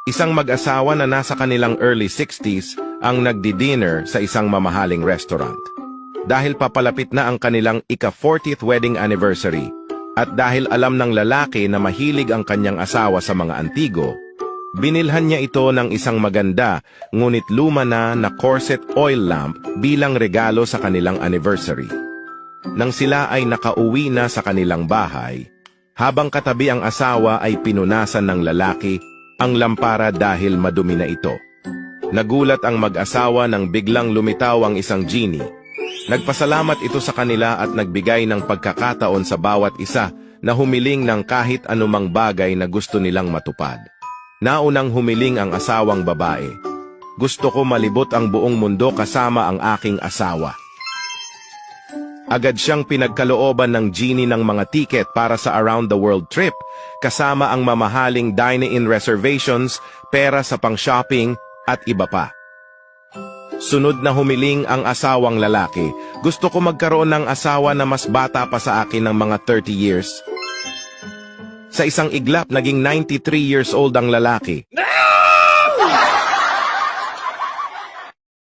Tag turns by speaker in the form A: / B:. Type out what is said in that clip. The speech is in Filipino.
A: Isang mag-asawa na nasa kanilang early 60s ang nagdi-dinner sa isang mamahaling restaurant. Dahil papalapit na ang kanilang ika-40th wedding anniversary at dahil alam ng lalaki na mahilig ang kanyang asawa sa mga antigo, binilhan niya ito ng isang maganda ngunit luma na corset oil lamp bilang regalo sa kanilang anniversary. Nang sila ay nakauwi na sa kanilang bahay, habang katabi ang asawa ay pinunasan ng lalaki ang lampara dahil madumi na ito. Nagulat ang mag-asawa nang biglang lumitaw ang isang genie. Nagpasalamat ito sa kanila at nagbigay ng pagkakataon sa bawat isa na humiling ng kahit anumang bagay na gusto nilang matupad. Naunang humiling ang asawang babae. Gusto ko malibot ang buong mundo kasama ang aking asawa. Agad siyang pinagkalooban ng genie ng mga tiket para sa around the world trip, kasama ang mamahaling dine-in reservations, pera sa pang-shopping, at iba pa. Sunod na humiling ang asawang lalaki. Gusto ko magkaroon ng asawa na mas bata pa sa akin ng mga 30 years. Sa isang iglap, naging 93 years old ang lalaki.